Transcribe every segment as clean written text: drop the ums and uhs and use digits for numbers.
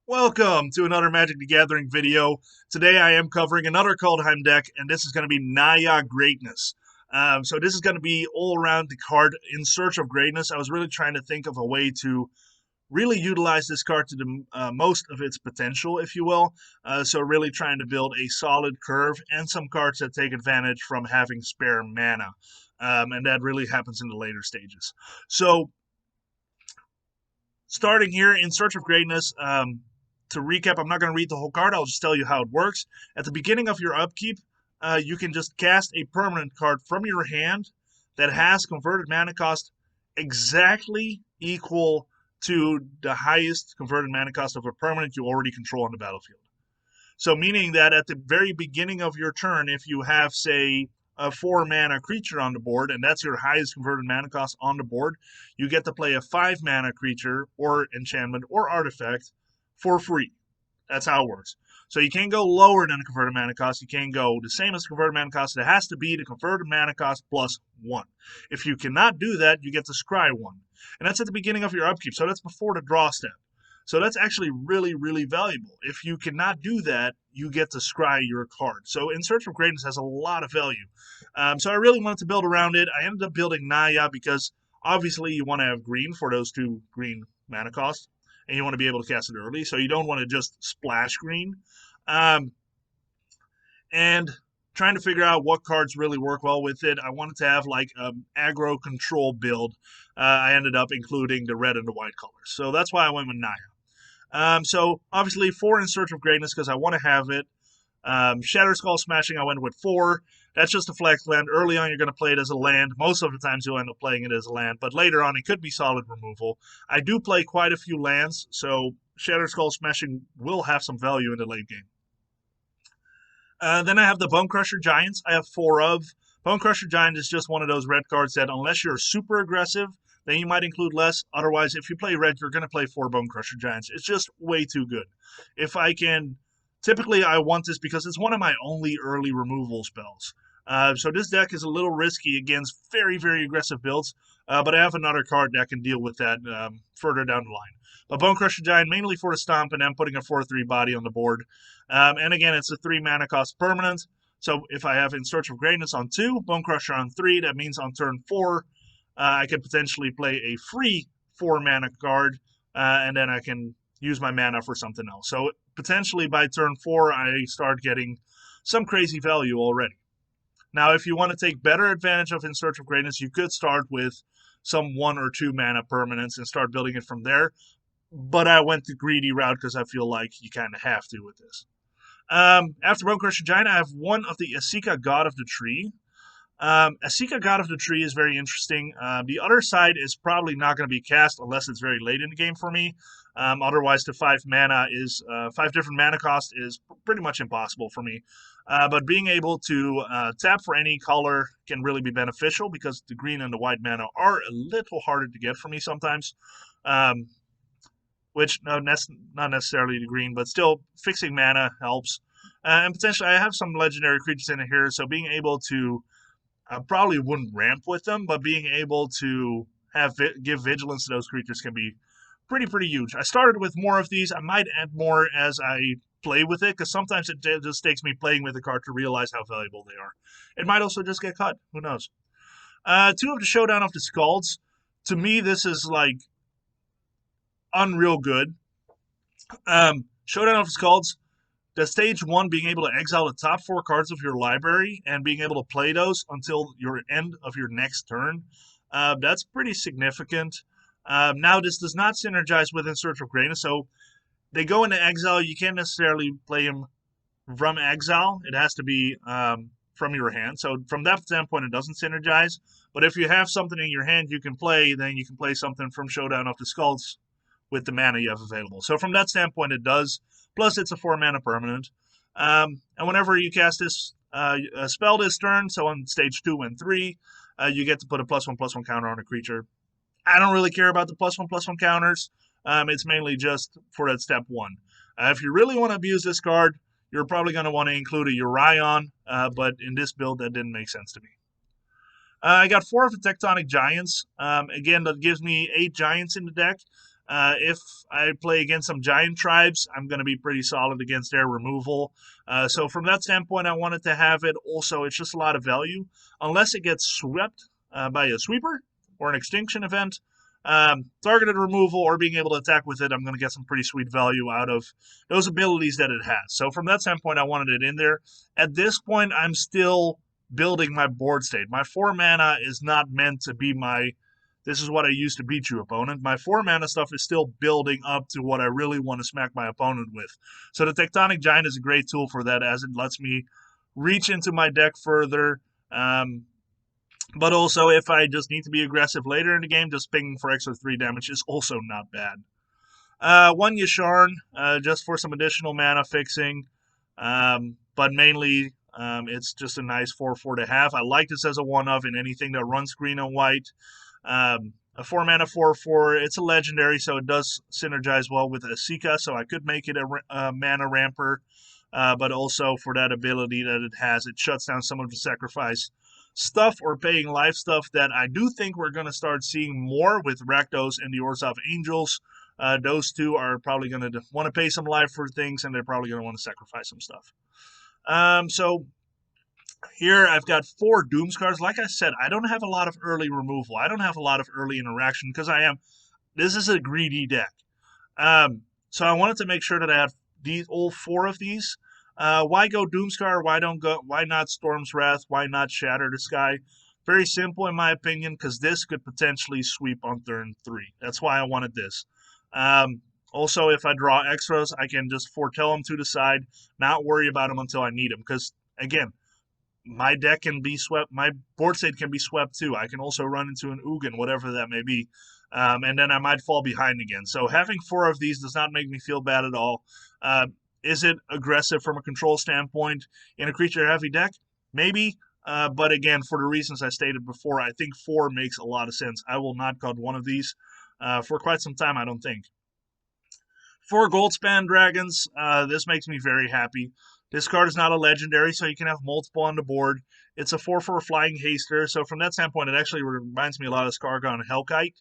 Welcome to another Magic the Gathering video. Today I am covering another Kaldheim deck, and this is going to be Naya Greatness. So this is going to be all around the card In Search of Greatness. I was really trying to think of a way to really utilize this card to the most of its potential, if you will. So really trying to build a solid curve and some cards that take advantage from having spare mana. And that really happens in the later stages. So starting here In Search of Greatness, to recap, I'm not going to read the whole card. I'll just tell you how it works. At the beginning of your upkeep, you can just cast a permanent card from your hand that has converted mana cost exactly equal to the highest converted mana cost of a permanent you already control on the battlefield. So meaning that at the very beginning of your turn, if you have, say, a 4-mana creature on the board, and that's your highest converted mana cost on the board, you get to play a 5-mana creature or enchantment or artifact for free. That's how it works. So you can't go lower than the converted mana cost. You can't go the same as the converted mana cost. It has to be the converted mana cost plus 1. If you cannot do that, you get to scry 1. And that's at the beginning of your upkeep. So that's before the draw step. So that's actually really, really valuable. If you cannot do that, you get to scry your card. So In Search of Greatness has a lot of value. So I really wanted to build around it. I ended up building Naya because obviously you want to have green for those 2 green mana costs, and you want to be able to cast it early. So you don't want to just splash green. And trying to figure out what cards really work well with it. I wanted to have like an aggro control build. I ended up including the red and the white colors. So that's why I went with Naya. So obviously 4 In Search of Greatness because I want to have it. Shatterskull Smashing, I went with 4. That's just a flex land. Early on, you're going to play it as a land. Most of the times, you'll end up playing it as a land. But later on, it could be solid removal. I do play quite a few lands, so Shatterskull Smashing will have some value in the late game. Then I have the Bonecrusher Giants. I have 4 of. Bonecrusher Giant is just one of those red cards that, unless you're super aggressive, then you might include less. Otherwise, if you play red, you're going to play 4 Bonecrusher Giants. It's just way too good. If I can, typically I want this because it's one of my only early removal spells. So this deck is a little risky against very, very aggressive builds, but I have another card that can deal with that further down the line. But Bonecrusher Giant mainly for the stomp and then putting a 4/3 body on the board. And again, it's a 3 mana cost permanent. So if I have In Search of Greatness on 2, Bonecrusher on 3, that means on turn 4, I could potentially play a free 4 mana card, and then I can use my mana for something else. So potentially by turn 4, I start getting some crazy value already. Now, if you want to take better advantage of In Search of Greatness, you could start with some 1 or 2 mana permanents and start building it from there. But I went the greedy route because I feel like you kind of have to with this. After Bonecrusher Giant, I have 1 of the Esika God of the Tree. Esika God of the Tree is very interesting. The other side is probably not going to be cast unless it's very late in the game for me. Otherwise, the 5 mana is 5 different mana cost is pretty much impossible for me. But being able to tap for any color can really be beneficial because the green and the white mana are a little harder to get for me sometimes. Which that's not necessarily the green, but still fixing mana helps. And potentially, I have some legendary creatures in here, so being able to I probably wouldn't ramp with them, but being able to give vigilance to those creatures can be pretty huge. I started with more of these. I might add more as I play with it, because sometimes it just takes me playing with the card to realize how valuable they are. It might also just get cut. Who knows? 2 of the Showdown of the Skalds. To me, this is like unreal good. Showdown of the Skalds. The stage 1 being able to exile the top 4 cards of your library and being able to play those until your end of your next turn. That's pretty significant. Now, this does not synergize with In Search of Greatness, so they go into exile. You can't necessarily play them from exile. It has to be from your hand. So from that standpoint, it doesn't synergize. But if you have something in your hand you can play, then you can play something from Showdown of the Skalds with the mana you have available. So from that standpoint, it does. Plus, it's a 4 mana permanent. And whenever you cast this spell this turn, so on stage 2 and 3, you get to put a +1/+1 counter on a creature. I don't really care about the +1/+1 counters. It's mainly just for that step 1. If you really want to abuse this card, you're probably going to want to include a Yasharn, but in this build, that didn't make sense to me. I got 4 of the Tectonic Giants. Again, that gives me 8 Giants in the deck. If I play against some giant tribes, I'm going to be pretty solid against their removal. So from that standpoint, I wanted to have it. Also, it's just a lot of value. Unless it gets swept by a sweeper or an extinction event, targeted removal or being able to attack with it, I'm going to get some pretty sweet value out of those abilities that it has. So from that standpoint, I wanted it in there. At this point, I'm still building my board state. My 4 mana is not meant to be my this is what I use to beat you, opponent. My 4 mana stuff is still building up to what I really want to smack my opponent with. So the Tectonic Giant is a great tool for that, as it lets me reach into my deck further. But also, if I just need to be aggressive later in the game, just pinging for extra 3 damage is also not bad. 1 Yasharn, just for some additional mana fixing. But mainly, it's just a nice 4/4 to have. I like this as a 1-of in anything that runs green and white. A 4 mana 4/4. It's a legendary, so it does synergize well with Esika, so I could make it a mana ramper. But also for that ability that it has, it shuts down some of the sacrifice stuff or paying life stuff that I do think we're going to start seeing more with Rakdos and the Orzhov Angels. Those two are probably going to want to pay some life for things, and they're probably going to want to sacrifice some stuff. So here I've got 4 Doomskars. Like I said, I don't have a lot of early removal. I don't have a lot of early interaction because this is a greedy deck. So I wanted to make sure that I have all 4 of these. Why go Doomskar? Why not Storm's Wrath? Why not Shatter the Sky? Very simple in my opinion, because this could potentially sweep on turn 3. That's why I wanted this. Also, if I draw extras, I can just foretell them to the side, not worry about them until I need them. Because, again, my deck can be swept, my board state can be swept too. I can also run into an Ugin, whatever that may be, and then I might fall behind again. So having 4 of these does not make me feel bad at all. Is it aggressive from a control standpoint in a creature-heavy deck? Maybe, but again, for the reasons I stated before, I think 4 makes a lot of sense. I will not cut one of these for quite some time, I don't think. 4 Goldspan Dragons, this makes me very happy. This card is not a legendary, so you can have multiple on the board. It's a 4/4 flying haster, so from that standpoint, it actually reminds me a lot of Skargon Hellkite.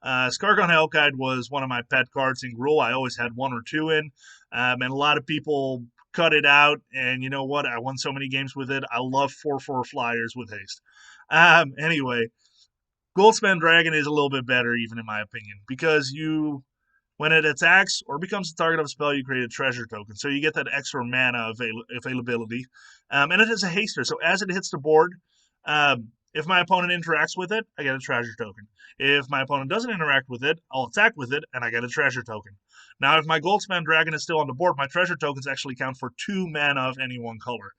Skargon Hellkite was one of my pet cards in Gruul. I always had 1 or 2 in, and a lot of people cut it out, and you know what? I won so many games with it. I love 4/4 flyers with haste. Anyway, Goldspan Dragon is a little bit better, even in my opinion, because when it attacks or becomes the target of a spell, you create a treasure token. So you get that extra mana availability. And it is a haster. So as it hits the board, if my opponent interacts with it, I get a treasure token. If my opponent doesn't interact with it, I'll attack with it, and I get a treasure token. Now, if my Goldspan Dragon is still on the board, my treasure tokens actually count for 2 mana of any one color.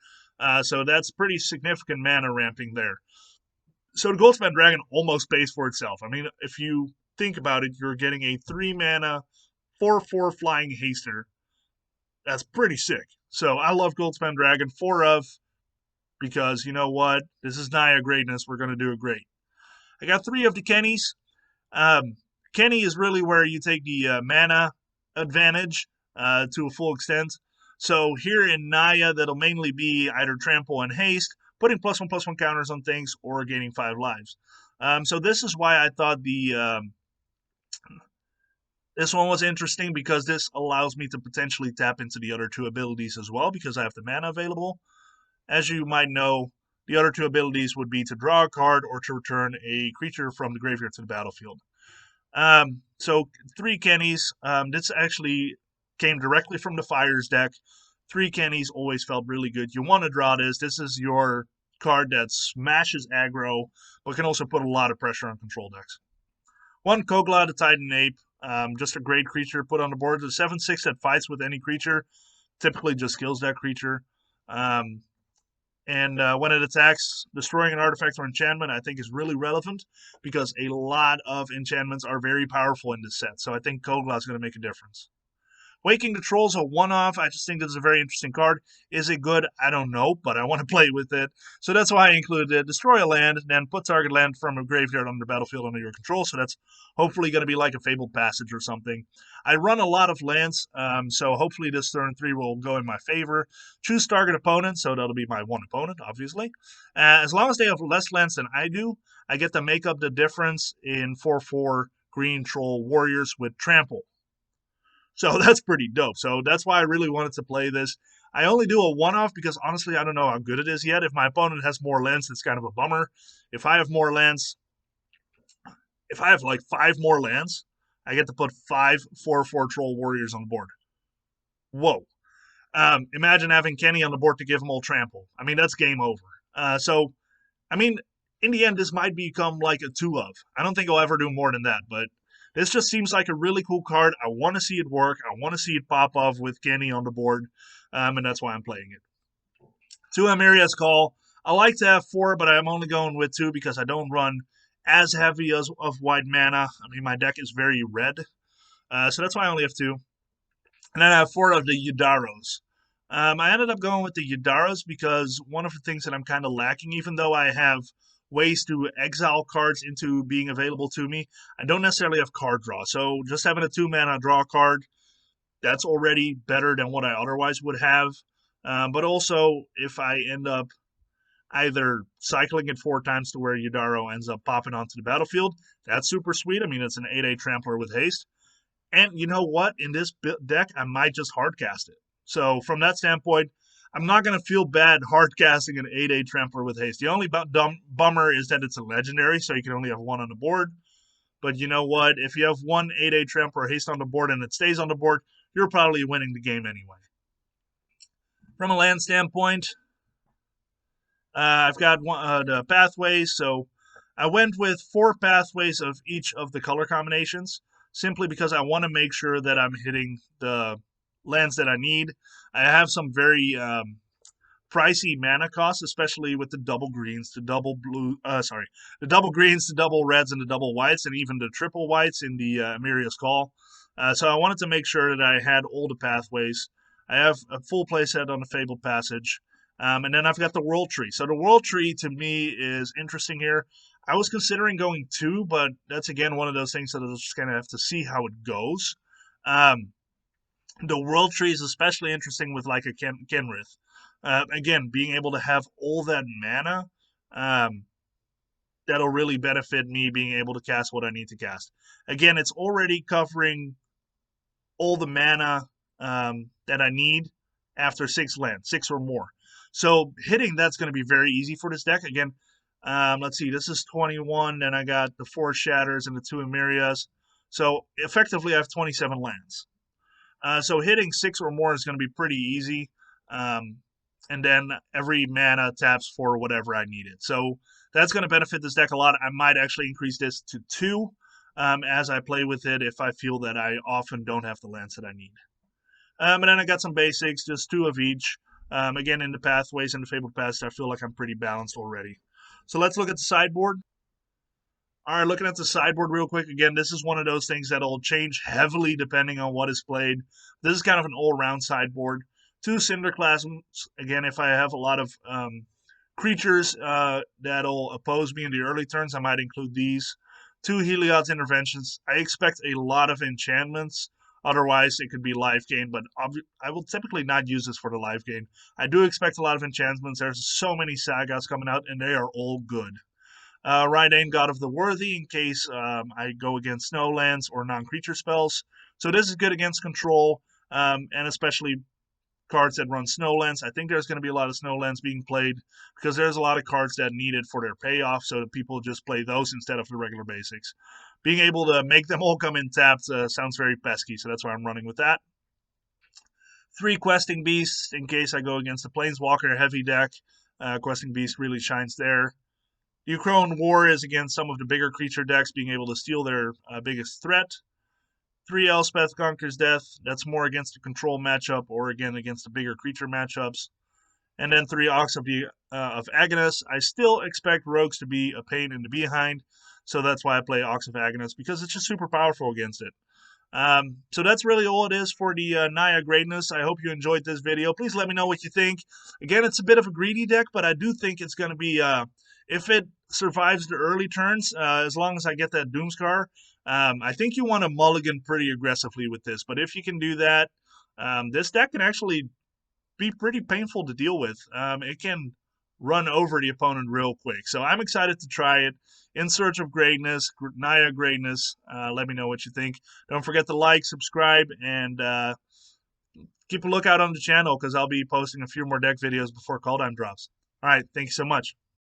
So that's pretty significant mana ramping there. So the Goldspan Dragon almost pays for itself. I mean, if you think about it, you're getting a 3 mana 4/4 flying haster. That's pretty sick. So I love Goldspan Dragon, 4 of, because you know what? This is Naya Greatness. We're going to do it great. I got 3 of the Kennys. Kenny is really where you take the mana advantage to a full extent. So here in Naya, that'll mainly be either Trample and Haste, putting +1/+1 counters on things, or gaining 5 lives. So this is why I thought this one was interesting, because this allows me to potentially tap into the other 2 abilities as well, because I have the mana available. As you might know, the other 2 abilities would be to draw a card or to return a creature from the graveyard to the battlefield. So 3 Kennys. This actually came directly from the Fires deck. 3 Kennys always felt really good. You want to draw this. This is your card that smashes aggro, but can also put a lot of pressure on control decks. 1 Kogla, the Titan Ape. Just a great creature put on the board. The 7/6 that fights with any creature, typically just kills that creature. And when it attacks, destroying an artifact or enchantment, I think is really relevant, because a lot of enchantments are very powerful in this set. So I think Kogla is going to make a difference. Waking the Trolls, a 1-off. I just think this is a very interesting card. Is it good? I don't know, but I want to play with it. So that's why I included it. Destroy a land, then put target land from a graveyard on the battlefield under your control. So that's hopefully going to be like a Fabled Passage or something. I run a lot of lands, so hopefully this turn 3 will go in my favor. Choose target opponent, so that'll be my 1 opponent, obviously. As long as they have less lands than I do, I get to make up the difference in 4/4 green troll warriors with trample. So that's pretty dope. So that's why I really wanted to play this. I only do a one-off because honestly, I don't know how good it is yet. If my opponent has more lands, it's kind of a bummer. If I have more lands, if I have like 5 more lands, I get to put 5/4/4 troll warriors on the board. Whoa. Imagine having Kenny on the board to give him all trample. I mean, that's game over. So, I mean, in the end, this might become like a 2 of. I don't think I'll ever do more than that, but this just seems like a really cool card. I want to see it work. I want to see it pop off with Kenny on the board, and that's why I'm playing it. 2 Emeria's Call. I like to have 4, but I'm only going with 2 because I don't run as heavy as of white mana. I mean, my deck is very red, so that's why I only have 2. And then I have 4 of the Yidaros. I ended up going with the Yidaros because one of the things that I'm kind of lacking, even though I have ways to exile cards into being available to me, I don't necessarily have card draw. So just having a 2-mana draw card, that's already better than what I otherwise would have. But also, if I end up either cycling it 4 times to where Yidaro ends up popping onto the battlefield, that's super sweet. I mean, it's an 8/8 Trampler with haste. And you know what? In this deck, I might just hardcast it. So from that standpoint, I'm not going to feel bad hardcasting an 8/8 Trampler with haste. The only bummer is that it's a legendary, so you can only have 1 on the board. But you know what? If you have 1 8/8 Trampler haste on the board and it stays on the board, you're probably winning the game anyway. From a land standpoint, I've got the pathways, so I went with 4 pathways of each of the color combinations, simply because I want to make sure that I'm hitting the lands that I need. I have some very pricey mana costs, especially with the double greens, the double greens, the double reds, and the double whites, and even the triple whites in the Emeria's Call. So I wanted to make sure that I had all the pathways. I have a full playset on the Fabled Passage. And then I've got the World Tree. So the World Tree, to me, is interesting here. I was considering going 2, but that's, again, one of those things that I was just going to have to see how it goes. The World Tree is especially interesting with, like, a Kenrith. Again, being able to have all that mana, that'll really benefit me being able to cast what I need to cast. Again, it's already covering all the mana that I need after 6 lands, 6 or more. So hitting that's going to be very easy for this deck. Again, let's see, this is 21, then I got the 4 Shatters and the 2 Emerias. So effectively, I have 27 lands. So hitting 6 or more is going to be pretty easy. And then every mana taps for whatever I need it. So that's going to benefit this deck a lot. I might actually increase this to 2 as I play with it if I feel that I often don't have the lands that I need. And then I got some basics, just 2 of each. Again, in the pathways and the Fabled Passage, I feel like I'm pretty balanced already. So let's look at the sideboard. All right, looking at the sideboard real quick. Again, this is one of those things that'll change heavily depending on what is played. This is kind of an all-around sideboard. 2 Cinderclasms. Again, if I have a lot of creatures that'll oppose me in the early turns, I might include these. 2 Heliod's Interventions. I expect a lot of enchantments. Otherwise, it could be life gain, but I will typically not use this for the life gain. I do expect a lot of enchantments. There's so many sagas coming out, and they are all good. Reidane, God of the Worthy, in case I go against snowlands or non-creature spells. So this is good against control, and especially cards that run snowlands. I think there's going to be a lot of snowlands being played because there's a lot of cards that need it for their payoff, so that people just play those instead of the regular basics. Being able to make them all come in tapped sounds very pesky, so that's why I'm running with that. 3 Questing Beasts, in case I go against the Planeswalker heavy deck. Questing Beast really shines there. The Akroan War is against some of the bigger creature decks, being able to steal their biggest threat. 3 Elspeth Conquers Death. That's more against the control matchup or, again, against the bigger creature matchups. And then 3 Ox of Agonas. I still expect rogues to be a pain in the behind, so that's why I play Ox of Agonas, because it's just super powerful against it. So that's really all it is for the Naya Greatness. I hope you enjoyed this video. Please let me know what you think. Again, it's a bit of a greedy deck, but I do think it's going to be, if it survives the early turns, as long as I get that Doomskar, I think you want to mulligan pretty aggressively with this. But if you can do that, this deck can actually be pretty painful to deal with. It can run over the opponent real quick. So I'm excited to try it. In Search of Greatness, Naya Greatness. Let me know what you think. Don't forget to like, subscribe, and keep a lookout on the channel because I'll be posting a few more deck videos before Kaldheim drops. All right, thank you so much.